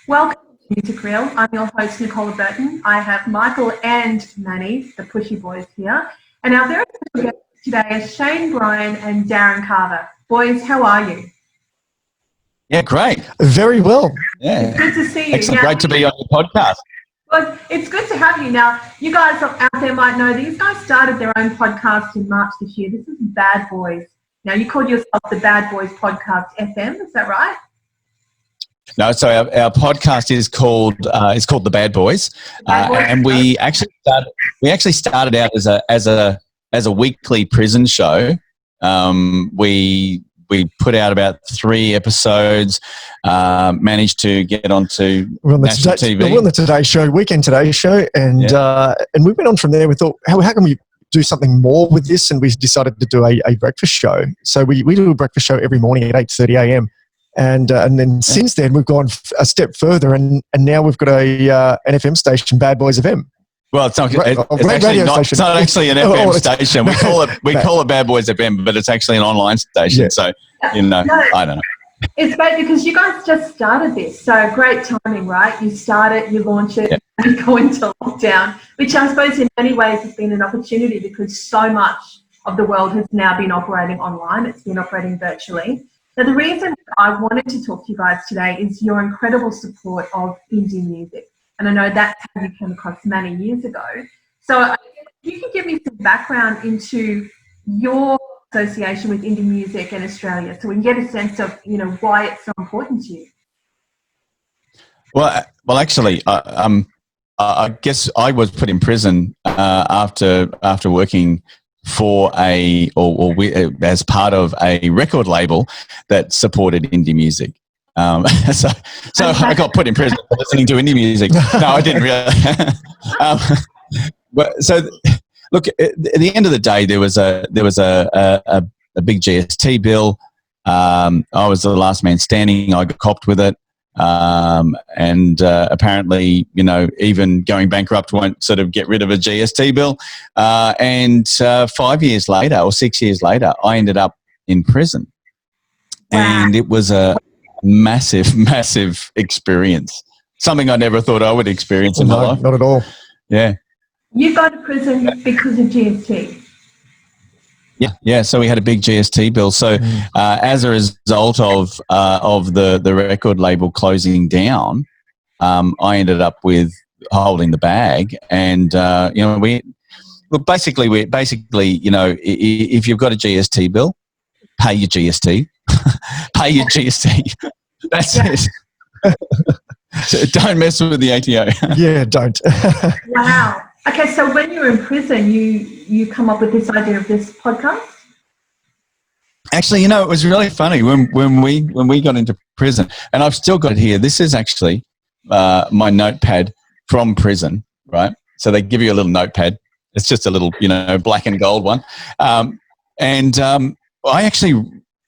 Welcome to Musicreal. I'm your host, Nicola Burton. I have Michael and Manny, the Pushy Boys, here. And our very special guest today is Shayne, Brian and Darren Carver. Boys, how are you? Yeah, great. Very well. Yeah. It's good to see you. Excellent. Great to be on your podcast. Well, it's good to have you. Now, you guys out there might know these guys started their own podcast in March this year. This is Bad Boys. Now, you called yourself the Bad Boys Podcast FM, is that right? No, so our podcast is called the Bad Boys, and we actually started out as a weekly prison show. We put out about 3 episodes, managed to get onto national TV. We're on the Today Show, Weekend Today Show, and we went on from there. We thought, how can we do something more with this? And we decided to do a breakfast show. So we do a breakfast show every morning at 8:30 a.m. And then since then, we've gone a step further, and now we've got an FM station, Bad Boys FM. Well, it's not actually an FM station. We call it Bad Boys FM, but it's actually an online station. Yeah. So, I don't know. It's great because you guys just started this. So great timing, right? You start it, you launch it, and you go into lockdown, which I suppose in many ways has been an opportunity because so much of the world has now been operating online. It's been operating virtually. Now, the reason I wanted to talk to you guys today is your incredible support of indie music. And I know that's how you came across many years ago. So you can give me some background into your association with indie music in Australia so we can get a sense of, why it's so important to you. Well, actually, I guess I was put in prison after working for as part of a record label that supported indie music. So I got put in prison for listening to indie music. No, I didn't really. Look, at the end of the day, there was a big GST bill. I was the last man standing. I got copped with it. And apparently, even going bankrupt won't sort of get rid of a GST bill. And 5 years later or 6 years later, I ended up in prison. Wow. And it was a massive experience. Something I never thought I would experience in my life. Not at all. Yeah. You got to prison because of GST. Yeah. So we had a big GST bill. So as a result of the record label closing down, I ended up with holding the bag, and basically, if you've got a GST bill, pay your GST, pay your GST. That's it. So don't mess with the ATO. Yeah, don't. Wow. Okay, so when you were in prison, you come up with this idea of this podcast? Actually, it was really funny when we got into prison, and I've still got it here. This is actually my notepad from prison, right? So they give you a little notepad. It's just a little, black and gold one.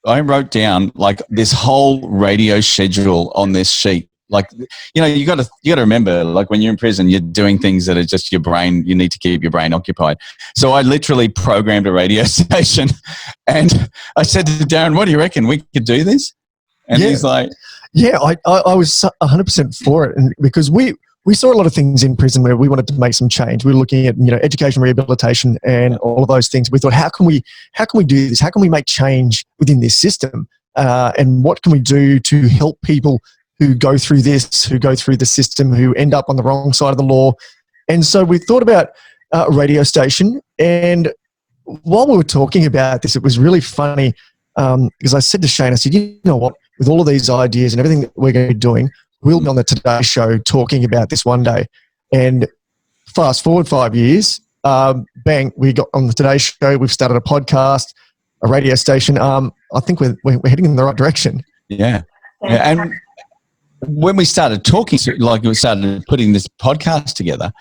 I wrote down like this whole radio schedule on this sheet. Like, you got to remember, like when you're in prison, you're doing things that are just your brain. You need to keep your brain occupied. So I literally programmed a radio station, and I said to Darren, "What do you reckon? We could do this?" And he's like, "Yeah, I was 100% for it," and because we saw a lot of things in prison where we wanted to make some change. We were looking at education, rehabilitation, and all of those things. We thought, how can we do this? How can we make change within this system? And what can we do to help people who go through this, who go through the system, who end up on the wrong side of the law? And so we thought about a radio station. And while we were talking about this, it was really funny because I said to Shayne, I said, you know what, with all of these ideas and everything that we're going to be doing, we'll be on the Today Show talking about this one day. And fast forward 5 years, bang, we got on the Today Show. We've started a podcast, a radio station. I think we're heading in the right direction. Yeah. And when we started talking, like we started putting this podcast together,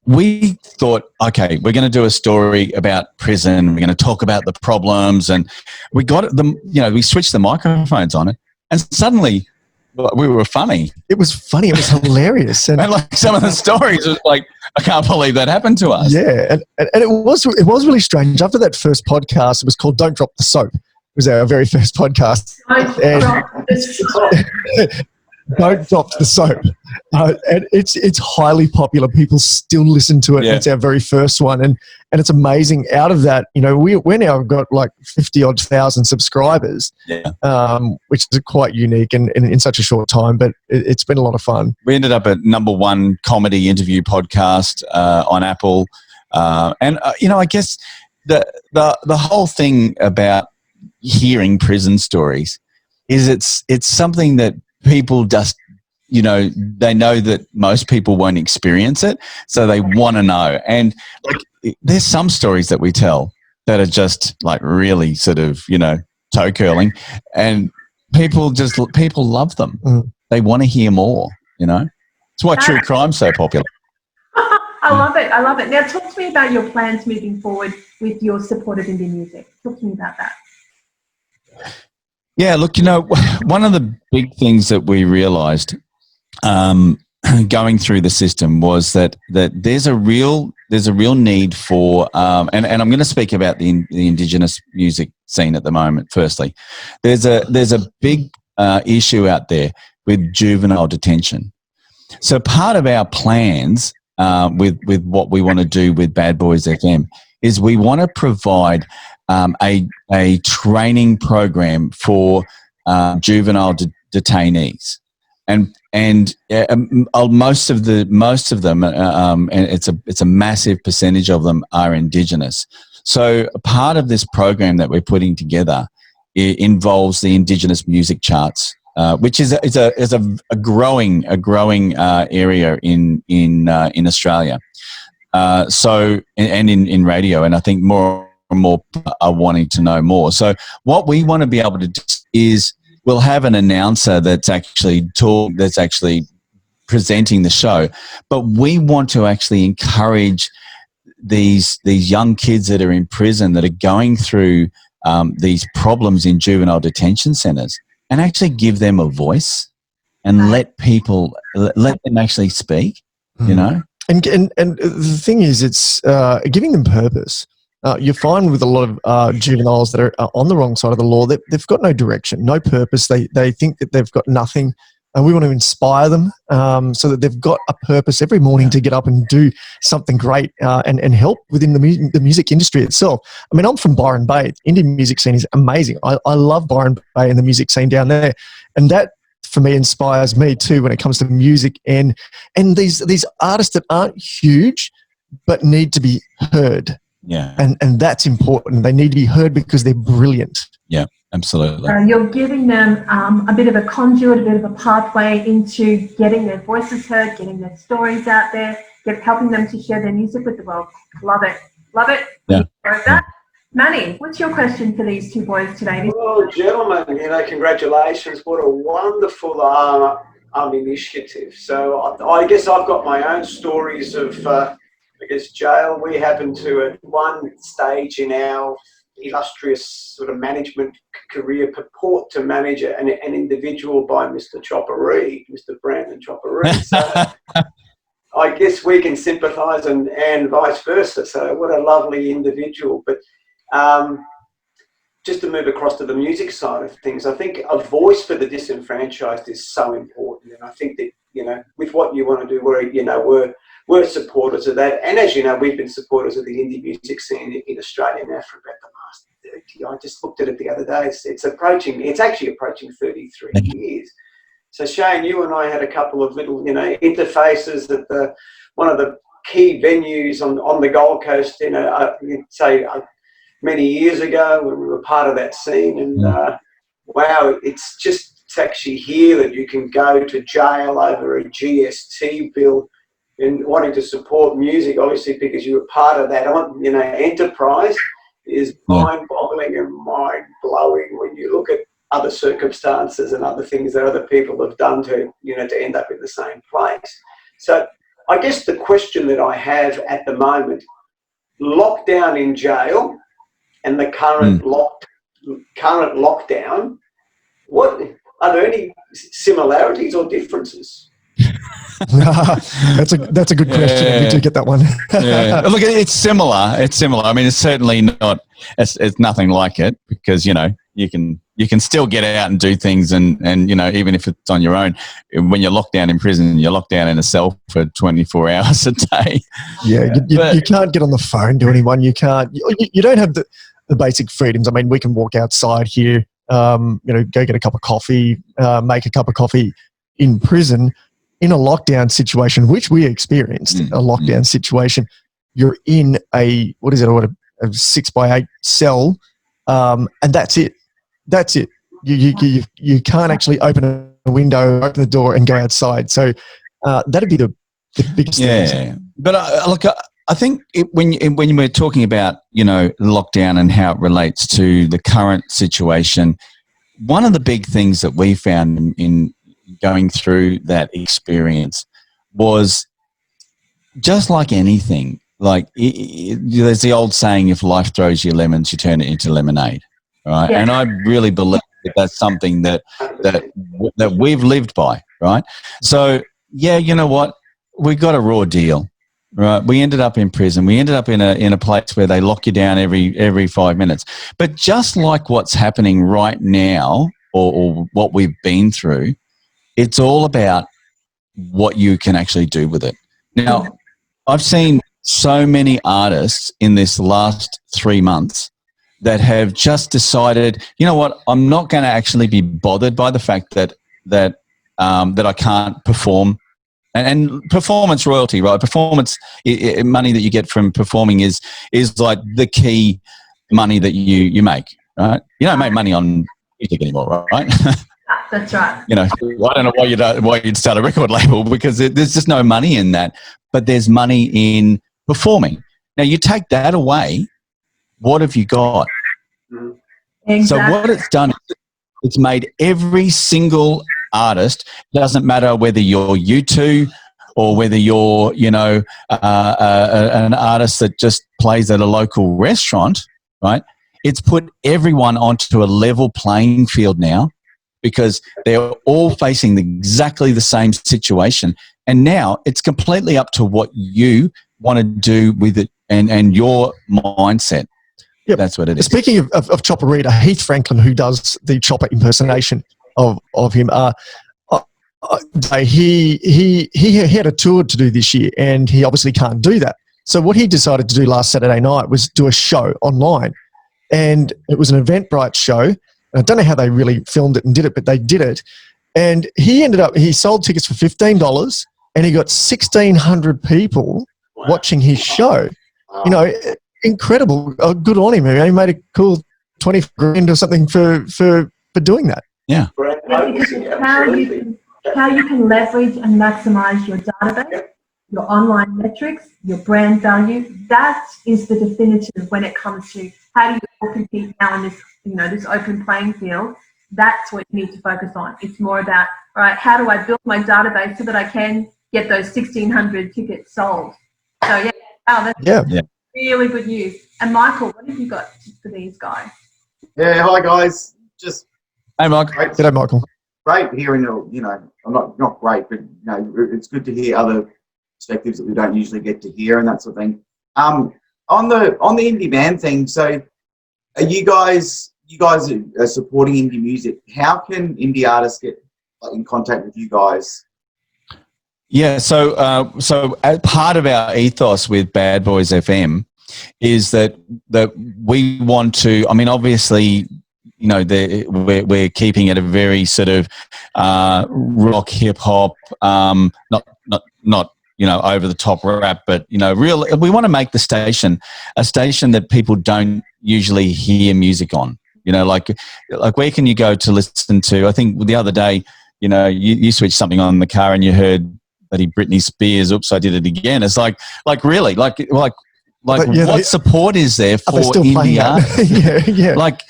we thought, okay, we're going to do a story about prison. We're going to talk about the problems, and we got them. We switched the microphones on it, and suddenly we were funny. It was funny. It was hilarious, and like some of the stories was like, I can't believe that happened to us. Yeah, and it was really strange. After that first podcast, it was called "Don't Drop the Soap." It was our very first podcast. Don't Drop the Soap. And it's highly popular. People still listen to it. Yeah. It's our very first one. And it's amazing. Out of that, you know, we're now got like 50-odd thousand subscribers, which is quite unique and in such a short time, but it's been a lot of fun. We ended up at #1 comedy interview podcast on Apple. You know, I guess the whole thing about hearing prison stories is it's something that people just, you know, they know that most people won't experience it, so they want to know. And like, there's some stories that we tell that are just like really sort of, you know, toe curling, and people love them. They want to hear more. You know, it's why true crime's so popular. I love it. I love it. Now, talk to me about your plans moving forward with your support of indie music. Talk to me about that. Yeah, look, you know, one of the big things that we realised going through the system was that there's a real need for, and I'm going to speak about the Indigenous music scene at the moment. Firstly, there's a big issue out there with juvenile detention. So part of our plans with what we want to do with Bad Boys FM is we want to provide a training program for juvenile detainees, and most of them, and it's a massive percentage of them are Indigenous. So part of this program that we're putting together involves the Indigenous music charts, which is a growing area in Australia. So and in radio, and I think more and more are wanting to know more. So what we want to be able to do is we'll have an announcer that's actually presenting the show, but we want to actually encourage these young kids that are in prison that are going through these problems in juvenile detention centres, and actually give them a voice and let them actually speak. You know, and the thing is, it's giving them purpose. You find with a lot of juveniles that are on the wrong side of the law, they've got no direction, no purpose. They think that they've got nothing, and we want to inspire them so that they've got a purpose every morning to get up and do something great and help within the music industry itself. I mean, I'm from Byron Bay. Indian music scene is amazing. I love Byron Bay and the music scene down there, and that for me inspires me too when it comes to music and these artists that aren't huge but need to be heard. Yeah. And that's important. They need to be heard because they're brilliant. Yeah, absolutely. You're giving them a bit of a conduit, a bit of a pathway into getting their voices heard, getting their stories out there, helping them to share their music with the world. Love it. Love it. Yeah. That. Manny, what's your question for these two boys today? Well, gentlemen, you know, congratulations. What a wonderful initiative. So I guess I've got my own stories of jail. We happen to, at one stage in our illustrious sort of management career, purport to manage an individual by Mr. Chopper Reed, Mr. Brandon Chopper Reed. So I guess we can sympathise and vice versa. So what a lovely individual. But just to move across to the music side of things, I think a voice for the disenfranchised is so important. And I think that, you know, with what you want to do, we're supporters of that. And as you know, we've been supporters of the indie music scene in Australia now for about the last 30. I just looked at it the other day. It's actually approaching 33 years. So Shayne, you and I had a couple of little, you know, interfaces at one of the key venues on the Gold Coast, you know, many years ago when we were part of that scene. And wow, it's just to actually hear that you can go to jail over a GST bill and wanting to support music, obviously, because you were part of that, you know, enterprise, is mind-boggling and mind-blowing when you look at other circumstances and other things that other people have done to, you know, to end up in the same place. So I guess the question that I have at the moment, lockdown in jail and the current lockdown, are there any similarities or differences? That's a good question. Yeah. We do get that one. Yeah. Look, it's similar. I mean, it's certainly not. It's nothing like it because, you know, you can still get out and do things, and you know, even if it's on your own. When you're locked down in prison, you're locked down in a cell for 24 hours a day. Yeah, you can't get on the phone to anyone. You can't. You don't have the basic freedoms. I mean, we can walk outside here, you know, go get a cup of coffee, make a cup of coffee in prison. In a lockdown situation, which we experienced, a lockdown situation, you're in a 6x8 cell, and that's it. That's it. You can't actually open a window, open the door, and go outside. So that'd be the biggest thing. Yeah, but look, I think when we're talking about, you know, lockdown and how it relates to the current situation, one of the big things that we found in going through that experience was, just like anything, like there's the old saying, if life throws you lemons, you turn it into lemonade, right? Yeah. And I really believe that that's something that we've lived by, right? So yeah, you know what, we got a raw deal, right? We ended up in prison. We ended up in a place where they lock you down every 5 minutes. But just like what's happening right now, or what we've been through, it's all about what you can actually do with it. Now, I've seen so many artists in this last 3 months that have just decided, you know what, I'm not going to actually be bothered by the fact that I can't perform. And performance royalty, right? Performance money that you get from performing is like the key money that you make, right? You don't make money on music anymore, right? That's right. You know, I don't know why you'd start a record label, because there's just no money in that. But there's money in performing. Now, you take that away, what have you got? Exactly. So what it's done, it's made every single artist, doesn't matter whether you're U2 or whether you're, you know, an artist that just plays at a local restaurant, right? It's put everyone onto a level playing field now, because they're all facing exactly the same situation. And now it's completely up to what you want to do with it and your mindset. Yep. That's what it is. Speaking of Chopper Reader, Heath Franklin, who does the Chopper impersonation of him, he had a tour to do this year, and he obviously can't do that. So what he decided to do last Saturday night was do a show online. And it was an Eventbrite show. I don't know how they really filmed it and did it, but they did it. And he sold tickets for $15, and he got 1,600 people watching his show. You know, incredible. Good on him. He made a cool 20 grand or something for doing that. Yeah. Yeah, because it's how you can leverage and maximize your database, your online metrics, your brand value. That is the definitive when it comes to how do you all compete now in this, you know, this open playing field. That's what you need to focus on. It's more about, all right, how do I build my database so that I can get those 1,600 tickets sold? So yeah, that's really good news. And Michael, what have you got for these guys? Yeah, hi guys. Just hey, Mike. G'day, Michael. Great hearing, you know, I'm not great, but you know, it's good to hear other perspectives that we don't usually get to hear and that sort of thing. On the indie band thing, so are you guys are supporting indie music. How can indie artists get in contact with you guys? Yeah, so part of our ethos with Bad Boys FM is that we want to. I mean, obviously, you know, we're keeping it a very sort of rock, hip hop, not you know, over the top rap, but you know, real. We want to make the station a station that people don't usually hear music on. You know, like where can you go to listen to? I think the other day, you know, you switched something on in the car and you heard that Britney Spears, oops, I did it again. It's like really, like what support is there for indie artists?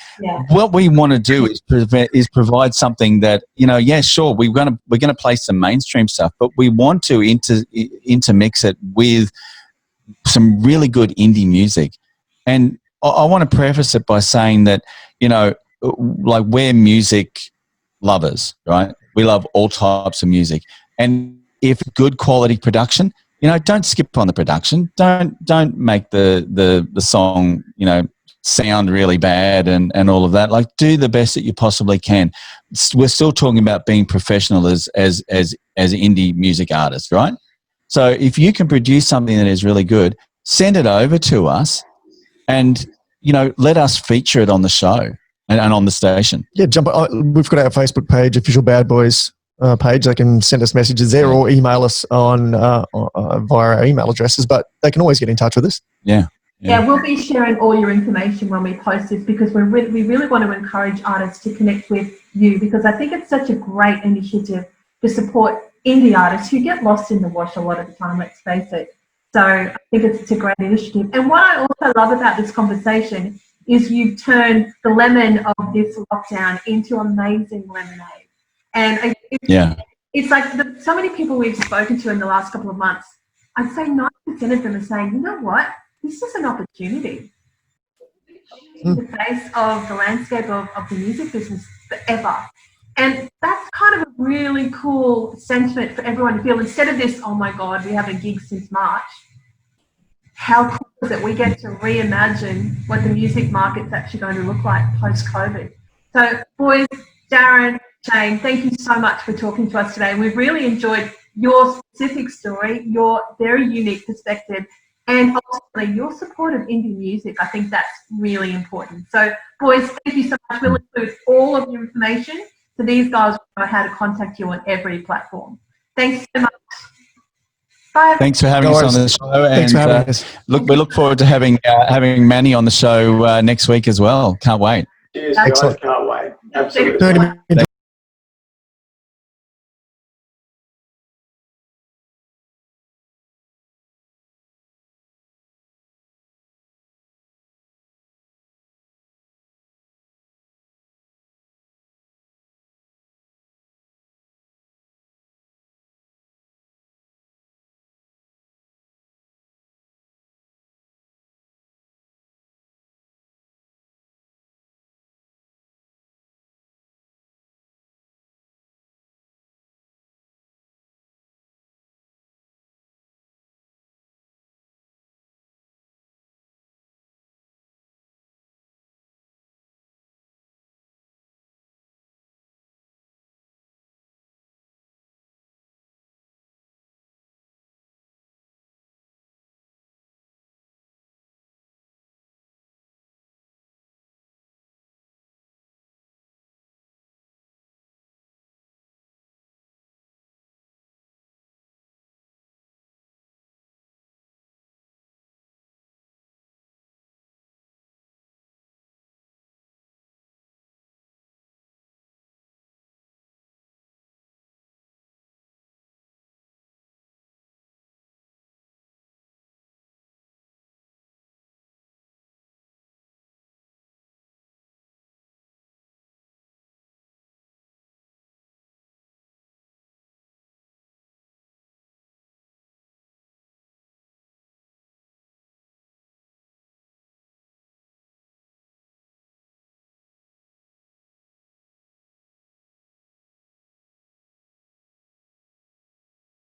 What we want to do is provide something that, you know, yeah, sure, we're gonna play some mainstream stuff, but we want to intermix it with some really good indie music. And I want to preface it by saying that, you know, like, we're music lovers, right? We love all types of music, and if good quality production, you know, don't skip on the production. Don't make the song, you know, sound really bad and all of that. Like, do the best that you possibly can. We're still talking about being professional as indie music artists, right? So if you can produce something that is really good, send it over to us and, let us feature it on the show and on the station. Yeah, we've got our Facebook page, Official Bad Boys page. They can send us messages there or email us on via our email addresses, but they can always get in touch with us. Yeah, we'll be sharing all your information when we post this, because we really want to encourage artists to connect with you, because I think it's such a great initiative to support indie artists who get lost in the wash a lot of the time, let's face it. So I think it's a great initiative. And what I also love about this conversation is you've turned the lemon of this lockdown into amazing lemonade. And it's like so many people we've spoken to in the last couple of months, I'd say 90% of them are saying, you know what? This is an opportunity in the face of the landscape of the music business forever. And that's kind of a really cool sentiment for everyone to feel. Instead of this, oh my God, we haven't gigged since March, how cool is it we get to reimagine what the music market's actually going to look like post-COVID. So boys, Darren, Shayne, thank you so much for talking to us today. We've really enjoyed your specific story, your very unique perspective, and ultimately your support of indie music. I think that's really important. So boys, thank you so much. We'll include all of your information so these guys will know how to contact you on every platform. Thanks so much. Bye. Thanks for having us on the show. Thanks for having us. We look forward to having Manny on the show next week as well. Can't wait. Cheers, guys. Can't wait. Absolutely. 30 minutes.